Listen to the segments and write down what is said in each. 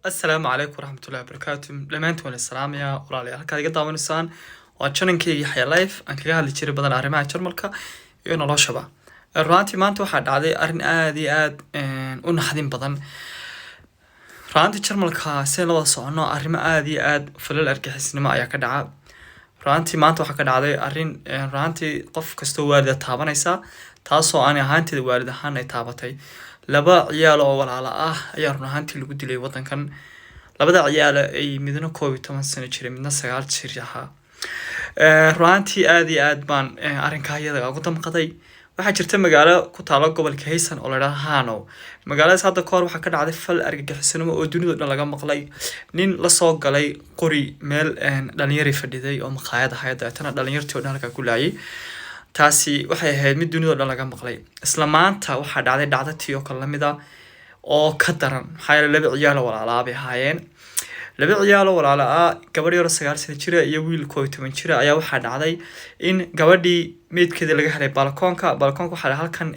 السلام عليكم ورحمة الله وبركاته لمانتون السلام يا ولالي halkaad iga daawanaysaan waa channelkayga Yaxya Life aan kaga hadli jiray badan arrimaha jarmalka iyo noloshaba runtii maanta waxaa dhacday arrin aad iyo aad u naxdin badan runtii jarmalka si la wada socono arrimo aad iyo aad falal argixisnimo ayaa ka dhaca runtii maanta waxaa ka dhacday arrin runtii qof kastoo waalid taabanaysa taasoo aan ahaanteeda waalid ahaan ay taabatay laba ciyaal oo walaalo ah ayaa run ahaantii lagu dilay wadankan labada ciyaal ay midna 12 sano jiray midna 9 jir ahaa runtii aad iyo aad baan arrinka iyada ugu damqaday waxaa jirta magaalo ku taalo gobolka Haysan oo la yiraahdo Hano magaaladaas hadda koor waxaa ka dhacday fal argagixisnimo oo dunida dhan laga maqlay nin la soo galay qori meel dhalinyaro fadhiday oo maqaayad ahayd tan dhalinyartii oo halka ku laayay taasi waxay ahayd mid dunida dhan laga maqlay isla maanta waxaa dhacday dhacdatii oo kala mid ah oo ka daran maxaa yeelay laba ciyaal oo walaalo ah bay ahaayeen laba ciyaal oo walaalo ah gabadh yar 9 sano jir iyo wiil 12 jir ayaa waxaa dhacday in gabadhii meedkeeda laga helay balkoonka waxaa halkan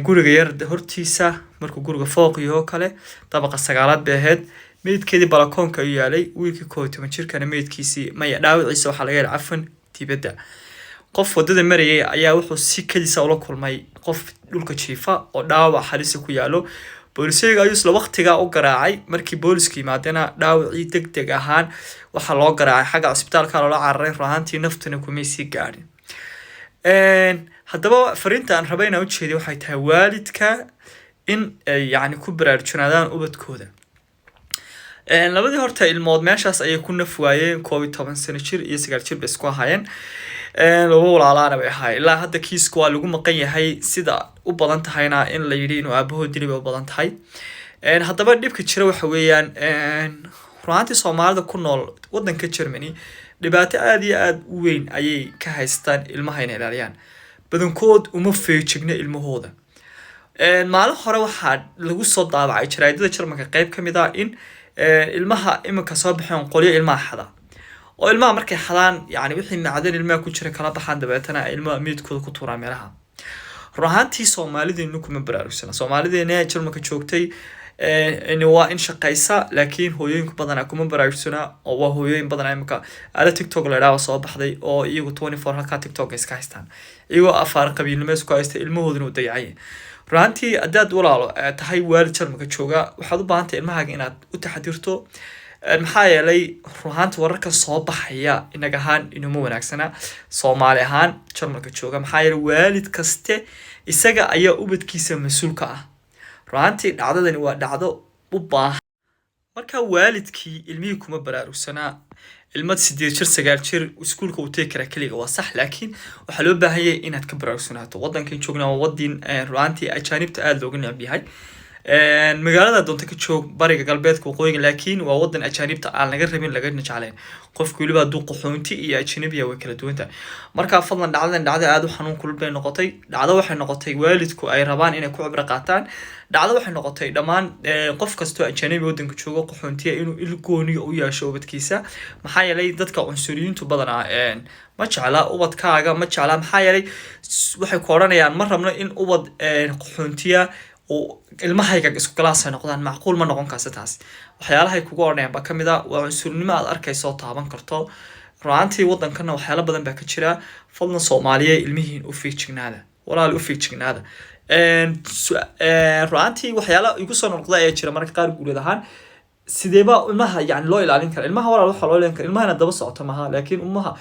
guriga yar hortiisa markuu guriga fooq iyo kale dabaqa 9aad bay ahayd meedkeedii balkoonka ayuu yaalay wiilkii 12 jirkana meedkiisii ma dhaawiciisa waxaa laga helay cafan dibadda qof wadada marayay ayaa wuxuu si kadisa ula kulmay qof dhulka jiifa oo dhaawac halis ku yaalo booliska ayuu isla waqtiga u garaacay markii booliska yimaadana dhaawacii degdeg ahaan waxa loo garaacay xagga isbitaalka loo cararay rahantii naftana kuma sii gaarin haddaba fariinta aan rabayna u jeeday waxay tahay waalidka in yani ku baraarujinadaan ubadkooda labadii horta ilmood meeshaas ayay ku naf waayeen 12 sano jir iyo 9 jir bay isku ahaayeen laba walaalaana bay ahaayeen ilaa hadda kiisku waa lagu maqan yahay sida u badan tahayna in la yiri inuu aabahood dilay u badan tahay haddaba dhibka jira waxa weeyaan runtii Soomaalida ku nool wadanka Germany dhibaato aad iyo aad u weyn ayay ka haystaan ilmaha inay ilaaliyaan badankood uma feejigna ilmahooda maalin hore waxaa lagu soo daabacay jaraa'idada Jarmalka qayb kamid ah in ilmaha iminka soo baxeen qolyo ilmaha xada oo ilmaha markay xadaan yani wixii macdan ilmaha ku jira kala baxaan dabeetana ilmaha meedkooda ku tuuraan meelaha ruuxantii Soomaalideenu kuma baraarugsana Soomaalideena Jarmalka joogtay waa in shaqaysa laakiin hooyooyinku badan kuma baraarugsana oo waa hooyooyin badan imika ala TikTok la dhaawa soo baxday oo iyagu 24 halka TikTok iska haystaan iyagoo afaar qabiilnimo isku haysta ilmahooduna u dayacay runtii adaad walaalo tahay waalid Jarmalka jooga waxaad u baahan tahay ilmahaaga inaad u taxadirto maxaa yeelay ruuxanta wararka soo baxaya inaga ahaan inuma wanaagsana Soomaali ahaan Jarmalka jooga maxaa yeelay waalid kaste isaga ayaa ubadkiisa mas'uul ka ah runtii dhacdadani waa dhacdo u baahan marka waalidkii ilmihii kuma baraarugsana ilmad 8 jir 9 jir iskuulka uu tagi kara kaliya waa sax laakiin waxa loo baahan yahay inaad ka baraarugsanato wadankan joogna waa wadin runtii ajaanibta aad looga neceb yahay magaalada doonta ka joog bariga galbeedka waqooyiga laakiin waa wadan ajaanibta aan laga rabin laga jeclayn qofku waliba haduu qaxoonti iyo ajnabiga way kala duwan tahay marka fadlan dhacdo aad u xanuun kulul bay noqotay dhacdo waxay noqotay waalidku ay rabaan inay ku cibra qaataan dhacdo waxay noqotay dhamaan qof kasto ajnabi wadanka joogo qaxoontiya inuu ilgooniga u yeesho ubadkiisa maxaa yeelay dadka cunsuriyiintu badan ma jecla ubadkaaga ma jecla maxaa yeelay waxay ku oranayaan ma rabno in ubad qaxoontiya oo ilmahayga isku kalaas noqdaan macquul ma noqon karto taas waxyaalaha ay kugu oranayaan ba kamid ah waa cunsurnimo aad arkayso taaban karto runtii wadankana waxyaalo badan baa ka jira fadlan Soomaaliyeed ilmihiin u fiijignaada walaal u fiijignaada runtii waxyaalo igu soo noqday ayaa jira marka qaar guulad ahaan sideeba ilmaha yani loo ilaalin karo ilmaha walaal waxa loo ilaalin karo ilmaha daba socoto maaha laakiin ummaha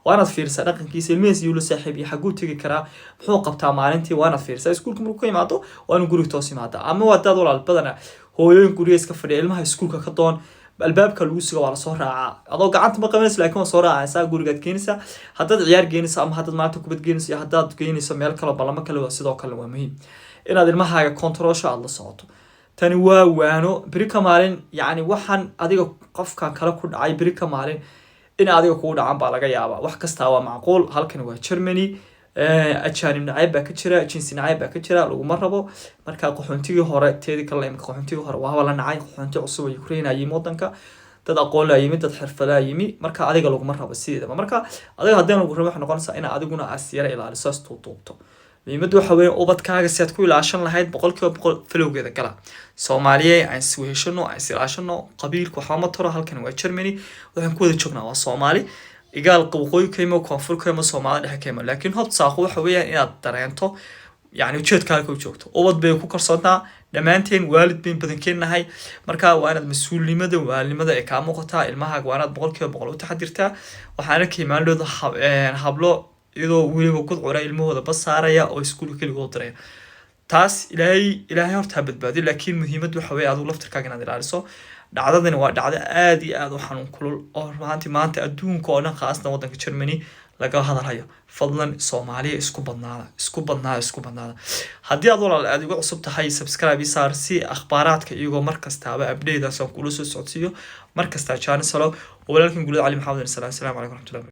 waana fiirsa dhaqankiisa ilmihiisa iyo saaxiib iyo xaguu tagi kara muxuu qabtaa maalintii waana fiirsa iskuulka markuu ka yimaado waana guriga toos yimaada ama waa dad walaal badan hooyooyin guriga iska fadhiya ilmaha iskuulka ka doon albaabka lagu suga waa la soo raacaa adoo gacanta ma qabanayso laakiin waa soo raacaysa guriga keenaysa haddaad ciyaar geenayso ama haddaad maanta kubad geenayso haddaad geenayso meel kale balama kale waa sidoo kale waa muhiim inaad ilmahaaga controlsho aad la socoto tani waa waano bari ka maalin yani waxaan adiga qofka kale ku dhacay bari ka maalin in adiga kugu dhacan baa laga yaabaa wax kasta waa macquul halkan waa Germany ajaanib nacayb baa ka jira jinsi nacayb baa ka jira lagu ma rabo marka qaxoontigii hore teedi kale imka qaxoontigii hore waa la nacay qaxoonti cusub oo Ukraine ay wadanka dad aqoon la yimid dad xirfada yimi marka adiga lagu ma rabo sideedaba marka adiga hadaan lagu rabo wax noqonaysa in adiguna asiyara ilaaliso astuubto muhiimaddu waxa weeye ubadkaaga si aad ku ilaashan lahayd 100% falowgeeda gala Soomaaliye aan is weheshano aan is ilaashano qabiilku waxa ma taro halkan waa Germany waxaan ku wada joognaa waa Soomaali igaal waqooyi ka yimo koonfur ka yimo Soomaali dhexe ka yimo laakiin hobta saaqo waxa weeyaan inaad dareento يعني ujeedkaaga ku joogto ubad bay ku korsoontaa dhamaanteen waalid bayn badankeenahay marka waa inaad mas'uulinimada waalidnimada ay ka muuqataa ilmahaaga waa inaad 100% u taxadirtaa waxaana ka imaanaydo hablo iyadoo weliba ku cura ilmahooda bas saaraya oo iskuulka kaligood diraya taas ilaahay horta badbaadi laakiin muhiimadu waxa weeye adigu laftirkaaga inaad ilaaliso dhacdadani waa dhacdo aad iyo aad u xanuun kulul oo maanta adduunka oo dhan khaasatan wadanka Germany laga hadlayo fadlan Soomaaliya isku badnaada haddii aad walaal aad ugu cusub tahay subscribe saar si akhbaaraadka iyagoo markastaaba update aan kula soo socodsiiyo markasta channel salo walaalkan Guulad Cali Maxamed sallallahu alayhi wa sallam